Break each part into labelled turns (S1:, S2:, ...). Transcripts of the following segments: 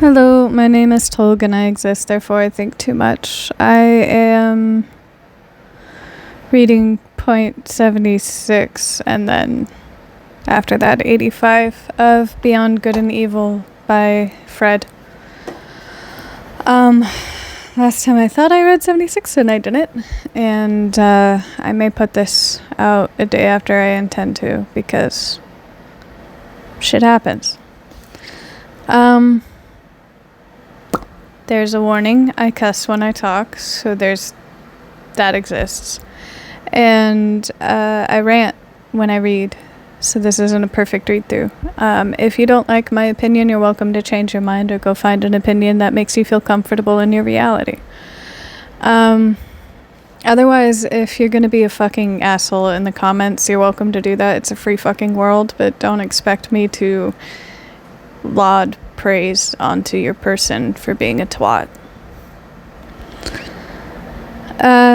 S1: Hello, my name is Tolg and I exist, therefore I think too much. I am reading point 76 and then after that 85 of Beyond Good and Evil by Fred. Last time I thought I read 76 and I didn't, and I may put this out a day after I intend to because shit happens. There's a warning. I cuss when I talk, so that exists. And I rant when I read, so this isn't a perfect read-through. If you don't like my opinion, you're welcome to change your mind or go find an opinion that makes you feel comfortable in your reality. Otherwise, if you're gonna be a fucking asshole in the comments, you're welcome to do that. It's a free fucking world, but don't expect me to laud praise onto your person for being a twat.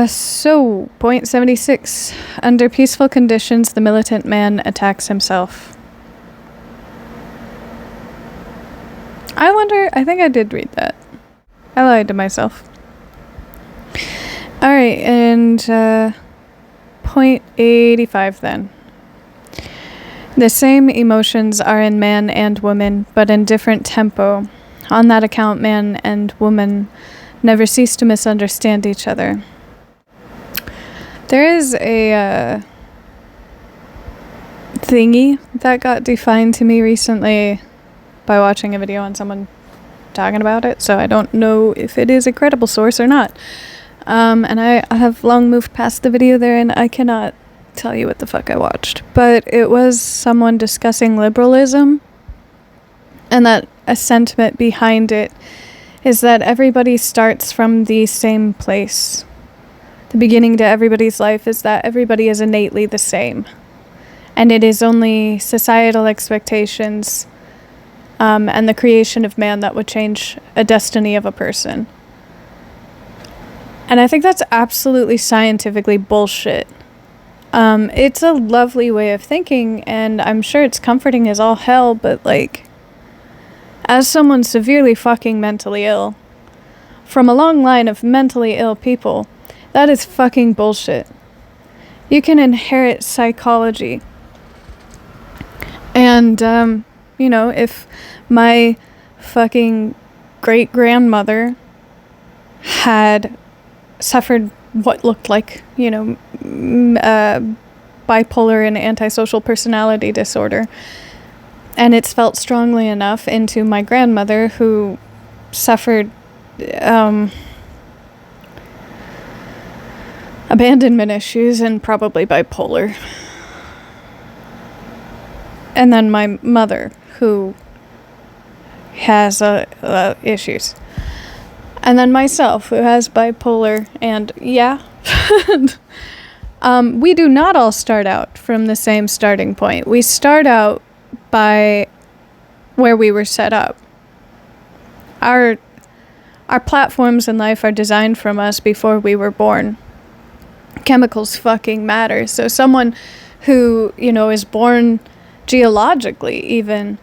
S1: So, point 76. Under peaceful conditions, the militant man attacks himself. I think I did read that. I lied to myself. Alright, and point 85 then. The same emotions are in man and woman, but in different tempo. On that account, man and woman never cease to misunderstand each other. There is a thingy that got defined to me recently by watching a video on someone talking about it, so I don't know if it is a credible source or not. And I have long moved past the video there, and I cannot tell you what the fuck I watched, but it was someone discussing liberalism, and that a sentiment behind it is that everybody starts from the same place. The beginning to everybody's life is that everybody is innately the same, and it is only societal expectations and the creation of man that would change a destiny of a person. And I think that's absolutely scientifically bullshit. It's a lovely way of thinking, and I'm sure it's comforting as all hell, but like, as someone severely fucking mentally ill, from a long line of mentally ill people, that is fucking bullshit. You can inherit psychology. And, if my fucking great-grandmother had suffered what looked like, bipolar and antisocial personality disorder, and it's felt strongly enough into my grandmother, who suffered abandonment issues and probably bipolar, and then my mother, who has issues, and then myself, who has bipolar, and we do not all start out from the same starting point. We start out by where we were set up. Our platforms in life are designed from us before we were born. Chemicals fucking matter. So someone who, is born geologically, even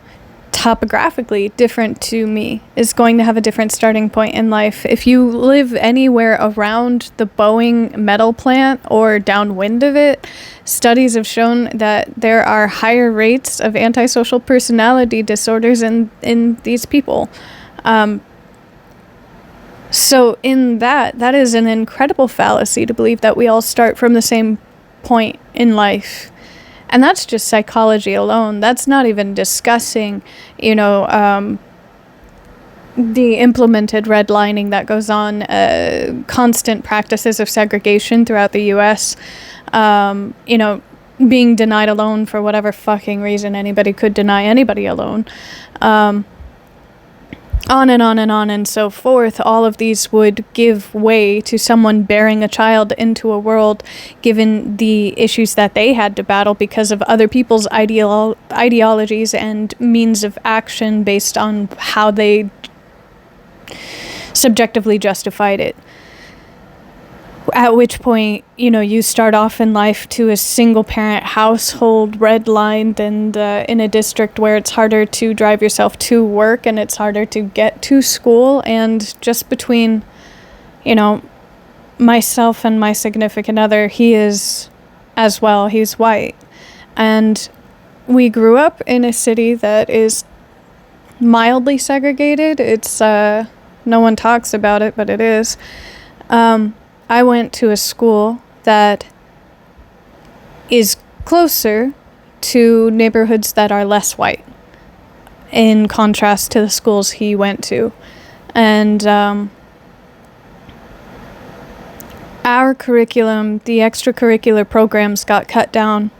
S1: topographically different to me, is going to have a different starting point in life. If you live anywhere around the Boeing metal plant or downwind of it, studies have shown that there are higher rates of antisocial personality disorders in these people. So in that is an incredible fallacy to believe that we all start from the same point in life. And that's just psychology alone. That's not even discussing, the implemented redlining that goes on, constant practices of segregation throughout the U.S., being denied a loan for whatever fucking reason anybody could deny anybody a loan. On and on and on and so forth. All of these would give way to someone bearing a child into a world given the issues that they had to battle because of other people's ideologies and means of action based on how they subjectively justified it. At which point, you start off in life to a single parent household, redlined, and in a district where it's harder to drive yourself to work and it's harder to get to school. And just between, myself and my significant other, he is as well, he's white. And we grew up in a city that is mildly segregated. It's, no one talks about it, but it is. I went to a school that is closer to neighborhoods that are less white, in contrast to the schools he went to. And our curriculum, the extracurricular programs got cut down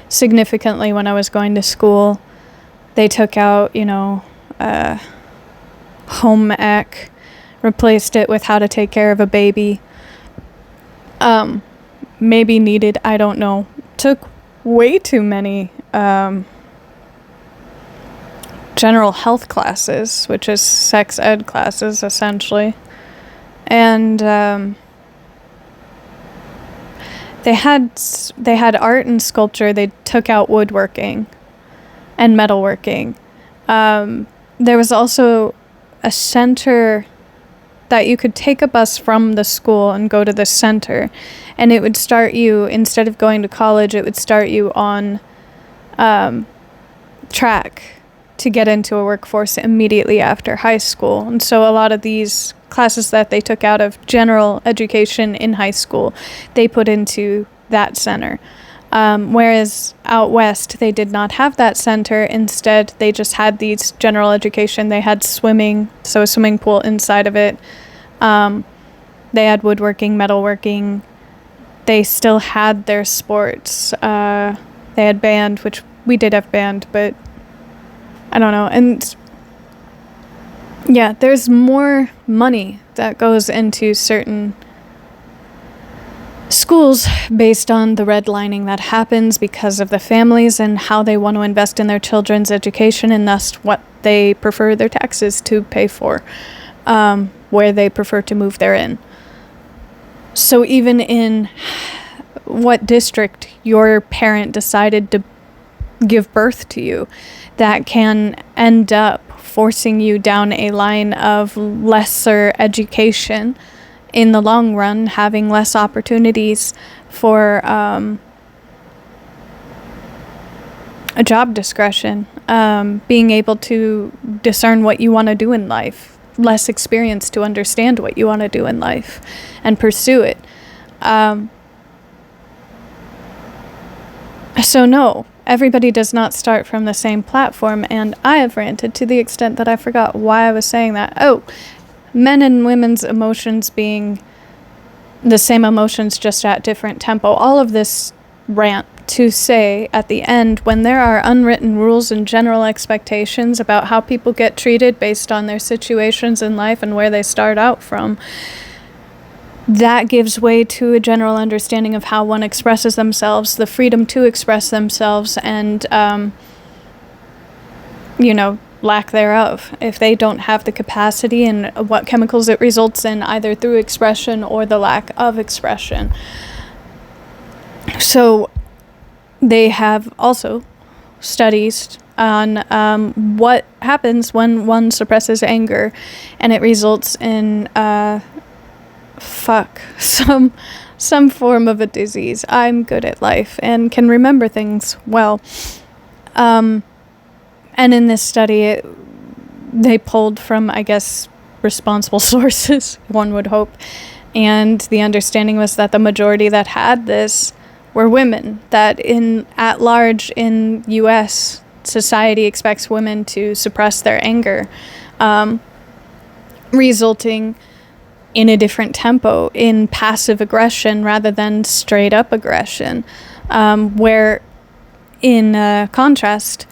S1: significantly when I was going to school. They took out, home ec, replaced it with how to take care of a baby. Maybe needed, I don't know. Took way too many general health classes, which is sex ed classes essentially. And they had art and sculpture. They took out woodworking and metalworking. There was also a center that you could take a bus from the school and go to the center, and it would start you, instead of going to college, it would start you on track to get into a workforce immediately after high school. And so a lot of these classes that they took out of general education in high school, they put into that center. Whereas out west, they did not have that center. Instead, they just had these general education. They had swimming, so a swimming pool inside of it. They had woodworking, metalworking. They still had their sports. They had band, which we did have band, but I don't know. And yeah, there's more money that goes into certain schools based on the redlining that happens because of the families and how they want to invest in their children's education, and thus what they prefer their taxes to pay for, where they prefer to move therein. So even in what district your parent decided to give birth to you, that can end up forcing you down a line of lesser education in the long run, having less opportunities for a job discretion, being able to discern what you want to do in life, less experience to understand what you want to do in life and pursue it. So no, everybody does not start from the same platform, and I have ranted to the extent that I forgot why I was saying that. Oh, men and women's emotions being the same emotions, just at different tempo. All of this rant to say at the end, when there are unwritten rules and general expectations about how people get treated based on their situations in life and where they start out from, that gives way to a general understanding of how one expresses themselves, the freedom to express themselves, and lack thereof, if they don't have the capacity, and what chemicals it results in, either through expression or the lack of expression. So they have also studies on what happens when one suppresses anger, and it results in some form of a disease. I'm good at life and can remember things well. And in this study, they pulled from, I guess, responsible sources, one would hope. And the understanding was that the majority that had this were women, that at large in U.S., society expects women to suppress their anger, resulting in a different tempo, in passive aggression rather than straight up aggression, where in contrast,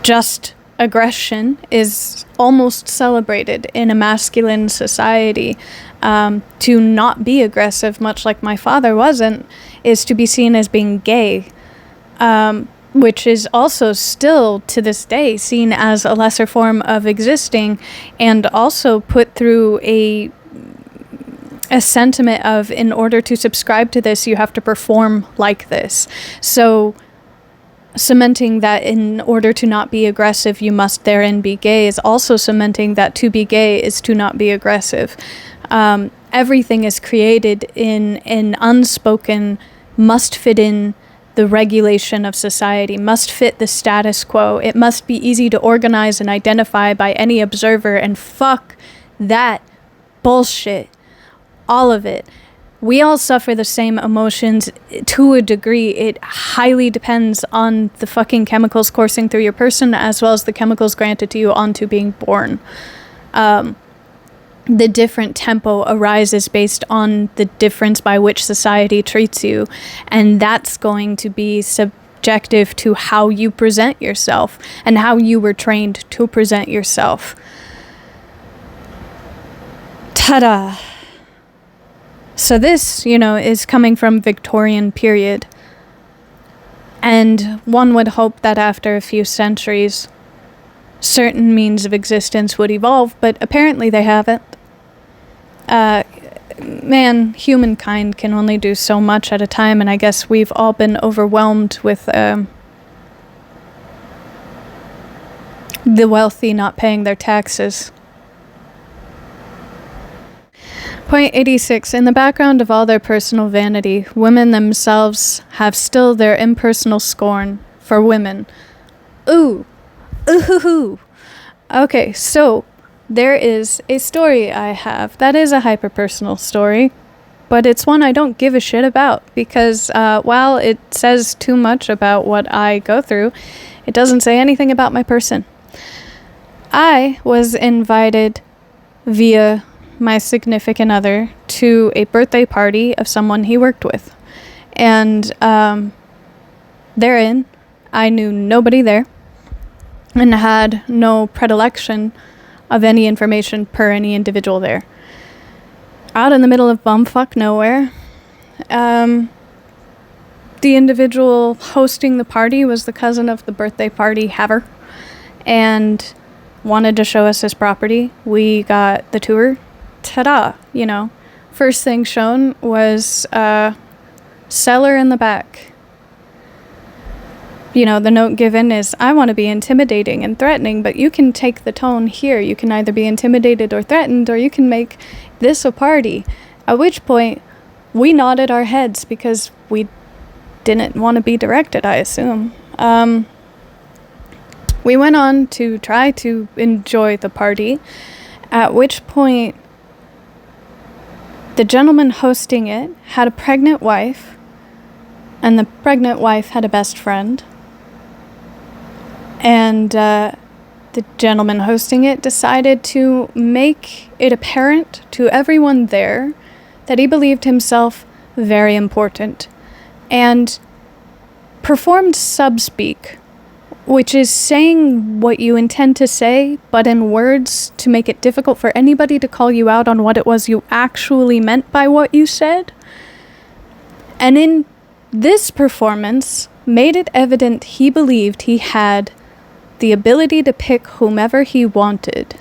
S1: just aggression is almost celebrated in a masculine society. To not be aggressive, much like my father wasn't, is to be seen as being gay, which is also still to this day seen as a lesser form of existing, and also put through a a sentiment of, in order to subscribe to this, you have to perform like this. So cementing that in order to not be aggressive, you must therein be gay, is also cementing that to be gay is to not be aggressive. Everything is created in an unspoken, must fit in the regulation of society, must fit the status quo. It must be easy to organize and identify by any observer, and fuck that bullshit. All of it. We all suffer the same emotions to a degree. It highly depends on the fucking chemicals coursing through your person, as well as the chemicals granted to you onto being born. The different tempo arises based on the difference by which society treats you, and that's going to be subjective to how you present yourself and how you were trained to present yourself. Ta-da! So this, is coming from Victorian period, and one would hope that after a few centuries, certain means of existence would evolve, but apparently they haven't. Humankind can only do so much at a time, and I guess we've all been overwhelmed with the wealthy not paying their taxes. Point 86. In the background of all their personal vanity, women themselves have still their impersonal scorn for women. Ooh. Ooh. Okay, so there is a story I have that is a hyper-personal story, but it's one I don't give a shit about because while it says too much about what I go through, it doesn't say anything about my person. I was invited via my significant other to a birthday party of someone he worked with. And therein, I knew nobody there and had no predilection of any information per any individual there. Out in the middle of bumfuck nowhere, the individual hosting the party was the cousin of the birthday party haver and wanted to show us his property. We got the tour. Ta-da, First thing shown was cellar in the back. The note given is, I want to be intimidating and threatening, but you can take the tone here. You can either be intimidated or threatened, or you can make this a party. At which point, we nodded our heads because we didn't want to be directed, I assume. We went on to try to enjoy the party, at which point the gentleman hosting it had a pregnant wife, and the pregnant wife had a best friend. And the gentleman hosting it decided to make it apparent to everyone there that he believed himself very important, and performed subspeak, which is saying what you intend to say, but in words to make it difficult for anybody to call you out on what it was you actually meant by what you said. And in this performance, made it evident he believed he had the ability to pick whomever he wanted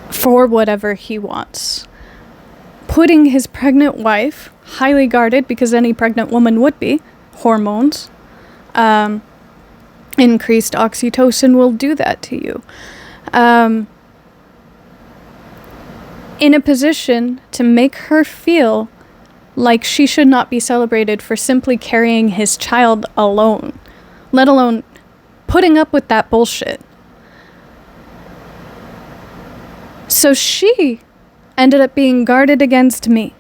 S1: for whatever he wants. Putting his pregnant wife, highly guarded because any pregnant woman would be, hormones, increased oxytocin will do that to you. In a position to make her feel like she should not be celebrated for simply carrying his child alone, let alone putting up with that bullshit. So she ended up being guarded against me.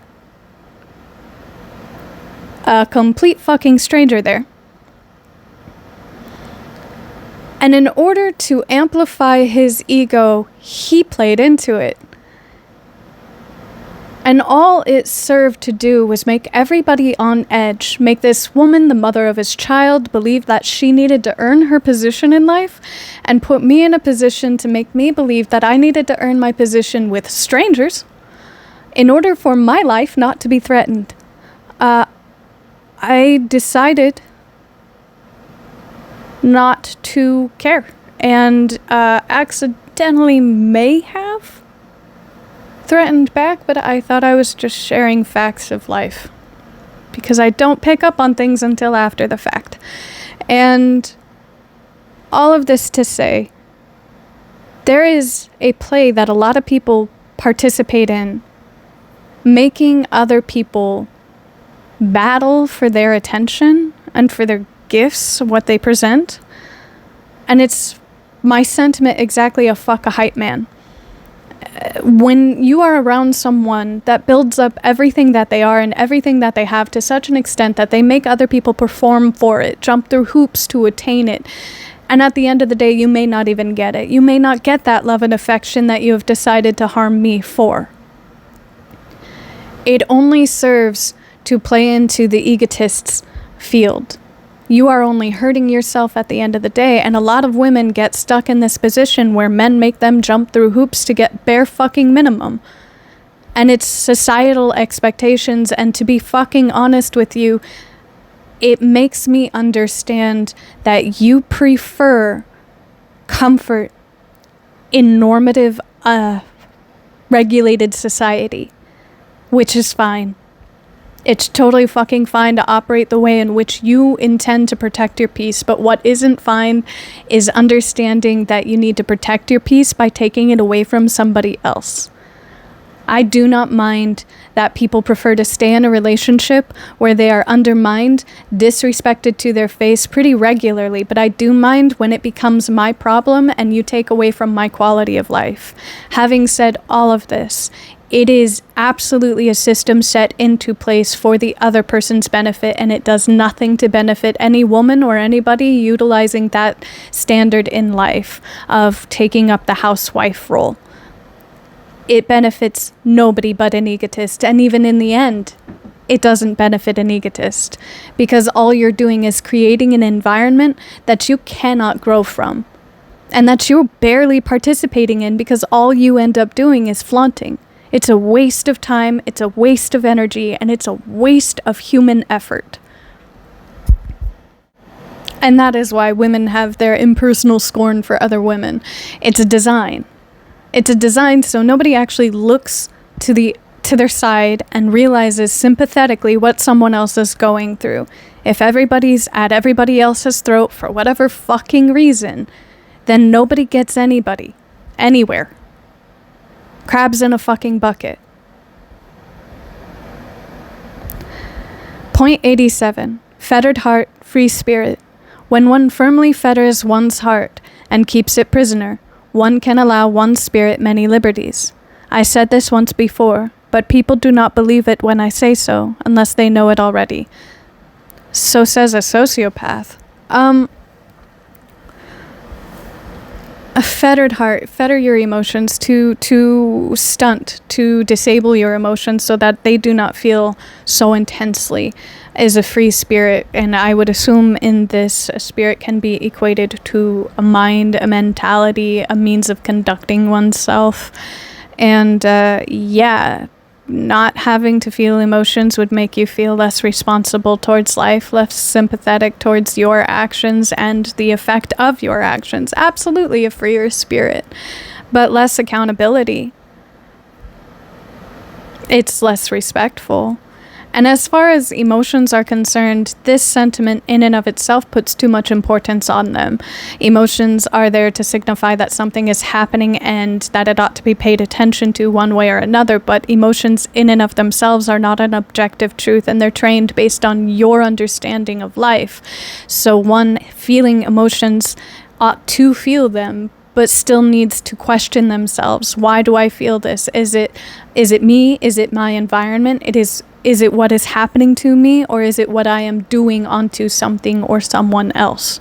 S1: A complete fucking stranger there. And in order to amplify his ego, he played into it. And all it served to do was make everybody on edge, make this woman, the mother of his child, believe that she needed to earn her position in life, and put me in a position to make me believe that I needed to earn my position with strangers in order for my life not to be threatened. I decided not to care, and accidentally may have threatened back, but I thought I was just sharing facts of life. Because I don't pick up on things until after the fact. And all of this to say, there is a play that a lot of people participate in, making other people battle for their attention and for their gifts, what they present. And it's my sentiment exactly of fuck a hype man. When you are around someone that builds up everything that they are and everything that they have to such an extent that they make other people perform for it, jump through hoops to attain it, and at the end of the day, you may not even get it. You may not get that love and affection that you have decided to harm me for. It only serves to play into the egotist's field. You are only hurting yourself at the end of the day, and a lot of women get stuck in this position where men make them jump through hoops to get bare fucking minimum. And it's societal expectations, and to be fucking honest with you, it makes me understand that you prefer comfort in normative, regulated society, which is fine. It's totally fucking fine to operate the way in which you intend to protect your peace, but what isn't fine is understanding that you need to protect your peace by taking it away from somebody else. I do not mind that people prefer to stay in a relationship where they are undermined, disrespected to their face pretty regularly, but I do mind when it becomes my problem and you take away from my quality of life. Having said all of this, it is absolutely a system set into place for the other person's benefit, and it does nothing to benefit any woman or anybody utilizing that standard in life of taking up the housewife role. It benefits nobody but an egotist, and even in the end, it doesn't benefit an egotist, because all you're doing is creating an environment that you cannot grow from, and that you're barely participating in, because all you end up doing is flaunting. It's a waste of time, it's a waste of energy, and it's a waste of human effort. And that is why women have their impersonal scorn for other women. It's a design. It's a design so nobody actually looks to their side and realizes sympathetically what someone else is going through. If everybody's at everybody else's throat for whatever fucking reason, then nobody gets anybody, anywhere. Crabs in a fucking bucket. Point 87. Fettered heart, free spirit. When one firmly fetters one's heart and keeps it prisoner, one can allow one's spirit many liberties. I said this once before, but people do not believe it when I say so, unless they know it already. So says a sociopath. A fettered heart, fetter your emotions, to stunt, to disable your emotions so that they do not feel so intensely, is a free spirit. And I would assume in this, a spirit can be equated to a mind, a mentality, a means of conducting oneself. And not having to feel emotions would make you feel less responsible towards life, less sympathetic towards your actions and the effect of your actions. Absolutely a freer spirit, but less accountability. It's less respectful. And as far as emotions are concerned, this sentiment in and of itself puts too much importance on them. Emotions are there to signify that something is happening and that it ought to be paid attention to one way or another, but emotions in and of themselves are not an objective truth, and they're trained based on your understanding of life. So one feeling emotions ought to feel them, but still needs to question themselves. Why do I feel this? Is it me? Is it my environment? Is it what is happening to me, or is it what I am doing onto something or someone else?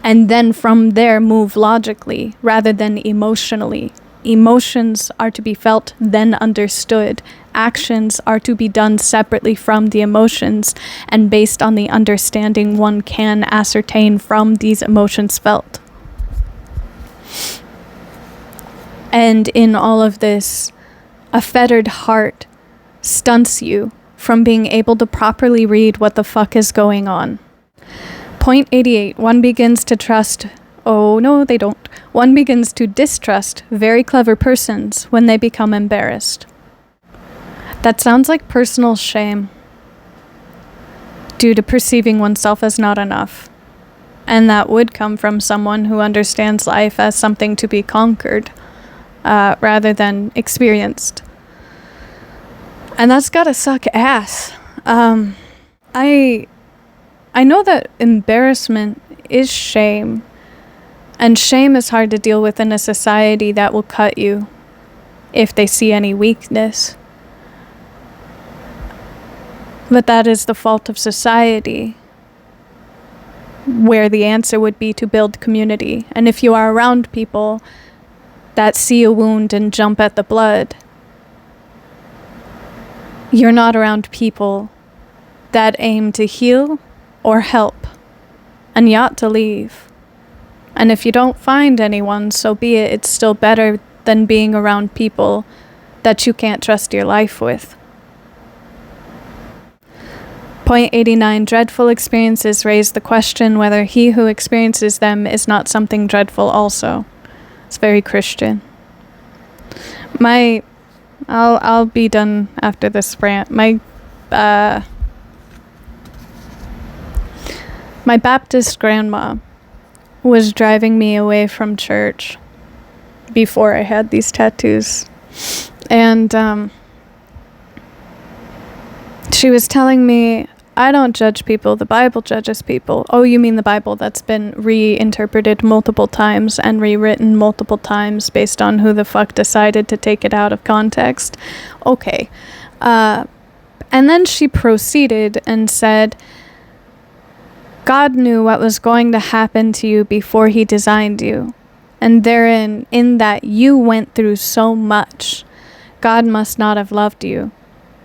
S1: And then from there move logically rather than emotionally. Emotions are to be felt, then understood. Actions are to be done separately from the emotions and based on the understanding one can ascertain from these emotions felt. And in all of this, a fettered heart stunts you from being able to properly read what the fuck is going on. Point 88. One begins to trust... Oh, no, they don't. One begins to distrust very clever persons when they become embarrassed. That sounds like personal shame due to perceiving oneself as not enough. And that would come from someone who understands life as something to be conquered rather than experienced. And that's gotta suck ass. I know that embarrassment is shame. And shame is hard to deal with in a society that will cut you if they see any weakness. But that is the fault of society, where the answer would be to build community. And if you are around people that see a wound and jump at the blood, you're not around people that aim to heal or help, and you ought to leave. And if you don't find anyone, so be it. It's still better than being around people that you can't trust your life with. Point 89, dreadful experiences raise the question whether he who experiences them is not something dreadful also. It's very Christian. I'll be done after this rant. My Baptist grandma was driving me away from church before I had these tattoos. And she was telling me, I don't judge people, the Bible judges people. Oh, you mean the Bible that's been reinterpreted multiple times and rewritten multiple times based on who the fuck decided to take it out of context? Okay. And then she proceeded and said, God knew what was going to happen to you before he designed you. And therein, in that you went through so much, God must not have loved you.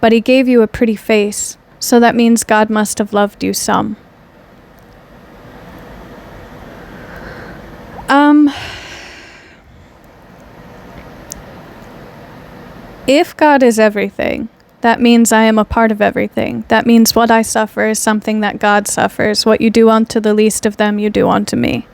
S1: But he gave you a pretty face, so that means God must have loved you some. If God is everything, that means I am a part of everything. That means what I suffer is something that God suffers. What you do unto the least of them, you do unto me.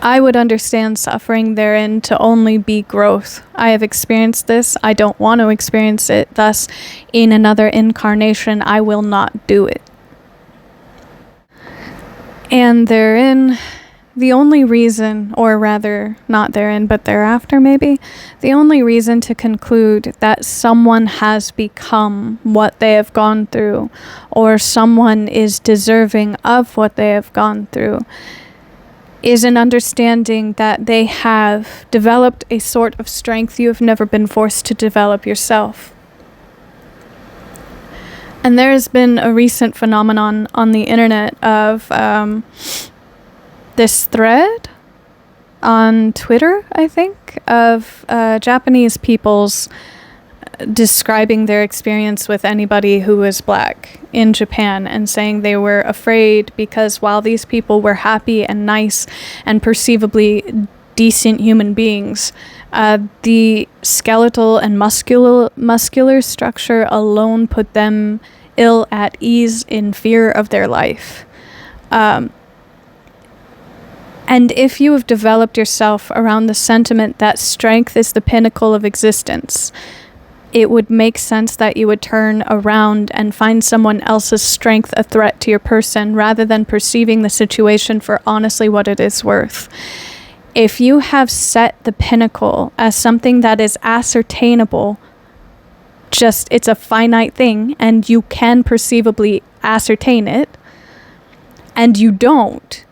S1: I would understand suffering therein to only be growth. I have experienced this. I don't want to experience it. Thus, in another incarnation, I will not do it. And therein, the only reason, or rather, not therein, but thereafter maybe, the only reason to conclude that someone has become what they have gone through, or someone is deserving of what they have gone through, is an understanding that they have developed a sort of strength you have never been forced to develop yourself. And there has been a recent phenomenon on the internet of this thread on Twitter, I think, of Japanese peoples describing their experience with anybody who was black in Japan and saying they were afraid because while these people were happy and nice and perceivably decent human beings, the skeletal and muscular structure alone put them ill at ease in fear of their life. And if you have developed yourself around the sentiment that strength is the pinnacle of existence, it would make sense that you would turn around and find someone else's strength a threat to your person rather than perceiving the situation for honestly what it is worth. If you have set the pinnacle as something that is ascertainable, just it's a finite thing and you can perceivably ascertain it, and you don't,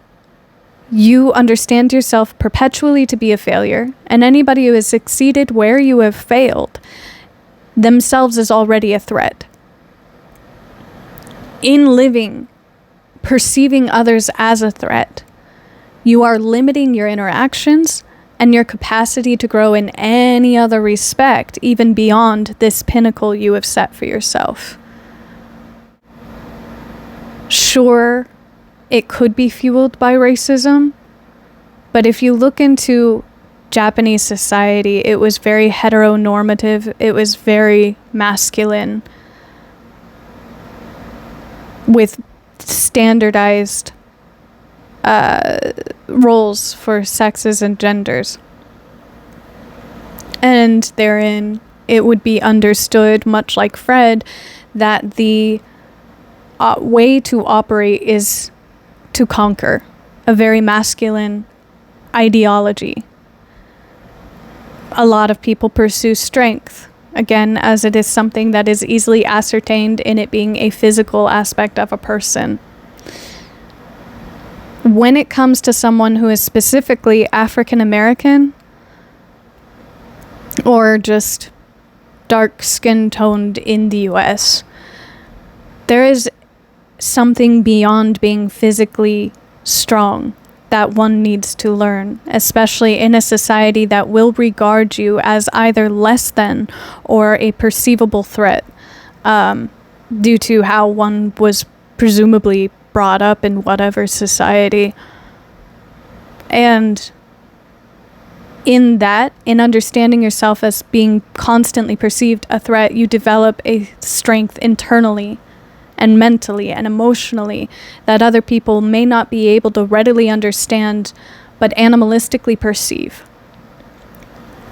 S1: you understand yourself perpetually to be a failure, and anybody who has succeeded where you have failed themselves is already a threat. In living, perceiving others as a threat, you are limiting your interactions and your capacity to grow in any other respect, even beyond this pinnacle you have set for yourself. Sure, it could be fueled by racism, but if you look into Japanese society, it was very heteronormative, it was very masculine, with standardized roles for sexes and genders. And therein, it would be understood, much like Fred, that the way to operate is to conquer, a very masculine ideology. A lot of people pursue strength, again, as it is something that is easily ascertained in it being a physical aspect of a person. When it comes to someone who is specifically African American, or just dark skin toned in the US, there is something beyond being physically strong that one needs to learn, especially in a society that will regard you as either less than or a perceivable threat, due to how one was presumably brought up in whatever society. And in understanding yourself as being constantly perceived a threat, you develop a strength internally and mentally and emotionally that other people may not be able to readily understand, but animalistically perceive.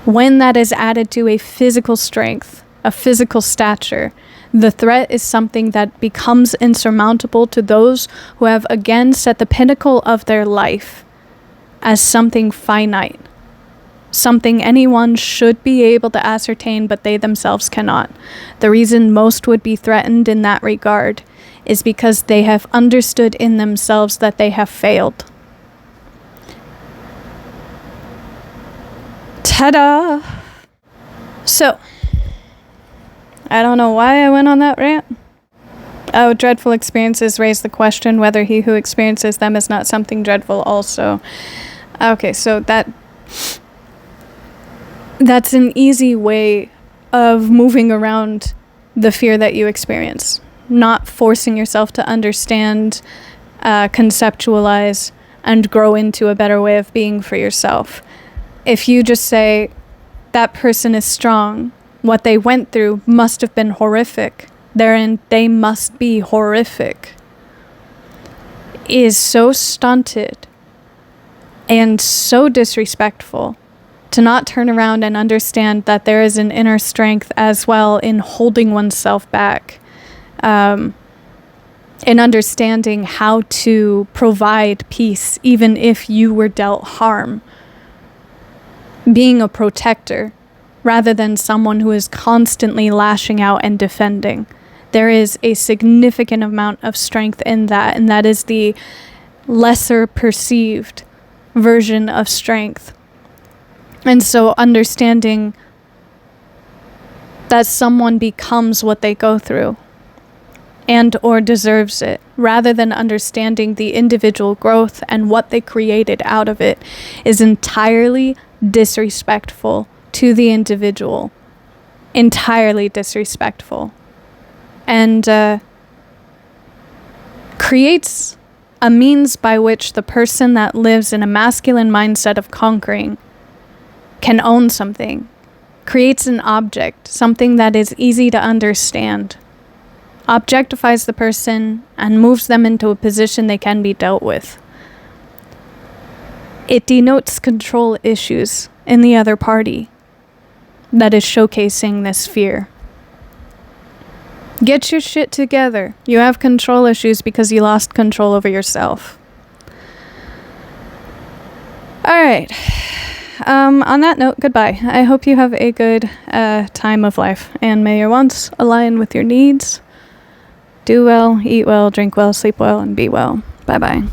S1: When that is added to a physical strength, a physical stature, the threat is something that becomes insurmountable to those who have again set the pinnacle of their life as something finite, something anyone should be able to ascertain, but they themselves cannot. The reason most would be threatened in that regard is because they have understood in themselves that they have failed. Ta-da! So, I don't know why I went on that rant. Oh, dreadful experiences raise the question whether he who experiences them is not something dreadful also. Okay, so that's an easy way of moving around the fear that you experience. Not forcing yourself to understand, conceptualize, and grow into a better way of being for yourself. If you just say, that person is strong, what they went through must have been horrific, therein they must be horrific, is so stunted and so disrespectful. To not turn around and understand that there is an inner strength as well in holding oneself back, in understanding how to provide peace even if you were dealt harm. Being a protector rather than someone who is constantly lashing out and defending. There is a significant amount of strength in that, and that is the lesser perceived version of strength. And so understanding that someone becomes what they go through and or deserves it, rather than understanding the individual growth and what they created out of it, is entirely disrespectful to the individual. Entirely disrespectful. And creates a means by which the person that lives in a masculine mindset of conquering can own something, creates an object, something that is easy to understand, objectifies the person, and moves them into a position they can be dealt with. It denotes control issues in the other party that is showcasing this fear. Get your shit together. You have control issues because you lost control over yourself. Alright. On that note, goodbye. I hope you have a good time of life, and may your wants align with your needs. Do well, eat well, drink well, sleep well, and be well. Bye-bye.